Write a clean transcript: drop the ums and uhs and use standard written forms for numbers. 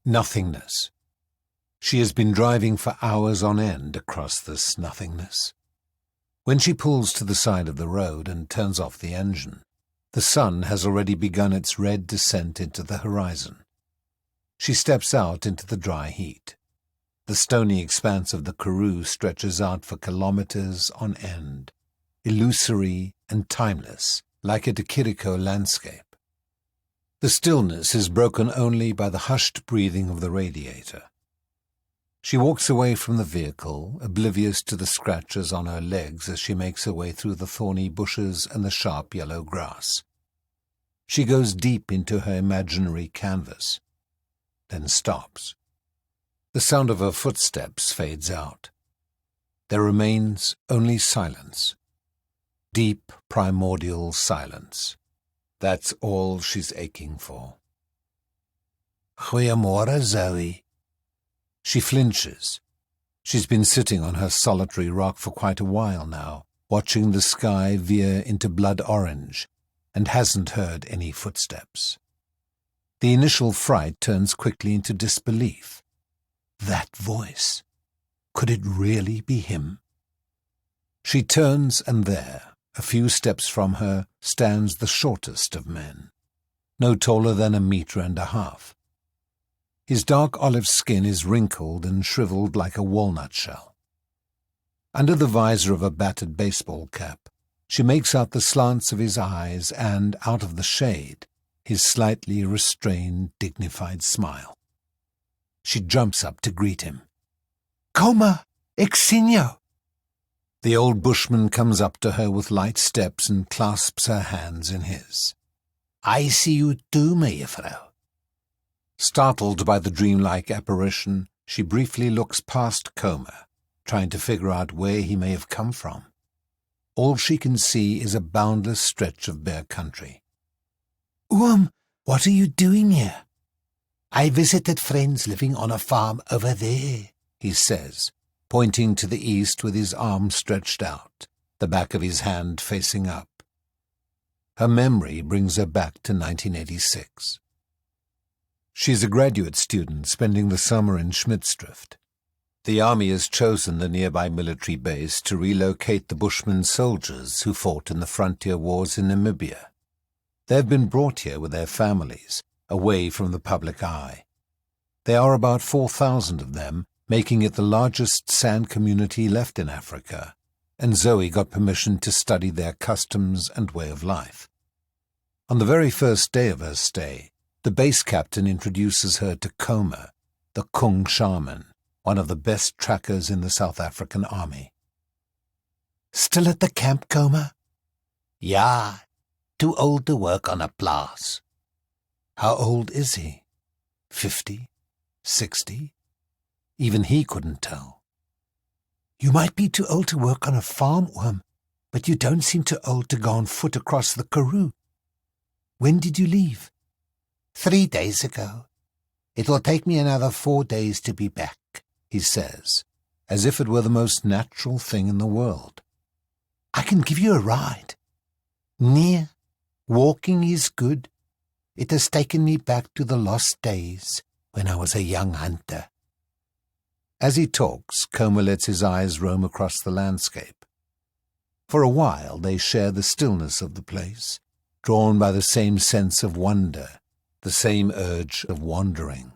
Nothingness. She has been driving for hours on end across this nothingness. When she pulls to the side of the road and turns off the engine, the sun has already begun its red descent into the horizon. She steps out into the dry heat. The stony expanse of the Karoo stretches out for kilometers on end, illusory and timeless, like a Kiriko landscape. The stillness is broken only by the hushed breathing of the radiator. She walks away from the vehicle, oblivious to the scratches on her legs as she makes her way through the thorny bushes and the sharp yellow grass. She goes deep into her imaginary canvas, then stops. The sound of her footsteps fades out. There remains only silence. Deep, primordial silence. That's all she's aching for. Goeiemorgen, Zoe. She flinches. She's been sitting on her solitary rock for quite a while now, watching the sky veer into blood orange, and hasn't heard any footsteps. The initial fright turns quickly into disbelief. That voice. Could it really be him? She turns, and there, a few steps from her, stands the shortest of men, no taller than 1.5 meters. His dark olive skin is wrinkled and shriveled like a walnut shell. Under the visor of a battered baseball cap, she makes out the slants of his eyes and, out of the shade, his slightly restrained, dignified smile. She jumps up to greet him. Koma, ek sien jou. The old bushman comes up to her with light steps and clasps her hands in his. I see you too, mejuffrou. Startled by the dreamlike apparition, she briefly looks past Koma, trying to figure out where he may have come from. All she can see is a boundless stretch of bare country. What are you doing here? I visited friends living on a farm over there, he says, pointing to the east with his arm stretched out, the back of his hand facing up. Her memory brings her back to 1986. She's a graduate student spending the summer in Schmidtsdrift. The army has chosen the nearby military base to relocate the Bushman soldiers who fought in the frontier wars in Namibia. They've been brought here with their families, away from the public eye. There are about 4,000 of them, making it the largest San community left in Africa, and Zoe got permission to study their customs and way of life. On the very first day of her stay, the base captain introduces her to Koma, the Kung shaman, one of the best trackers in the South African army. Still at the camp, Koma? Ja, too old to work on a plaas. How old is he? 50? 60? Even he couldn't tell. You might be too old to work on a farm, Oom, but you don't seem too old to go on foot across the Karoo. When did you leave? 3 days ago. It will take me another 4 days to be back, he says, as if it were the most natural thing in the world. I can give you a ride. Nee, Walking is good. it has taken me back to the lost days when I was a young hunter. As he talks, Koma lets his eyes roam across the landscape. For a while they share the stillness of the place, drawn by the same sense of wonder, the same urge of wandering.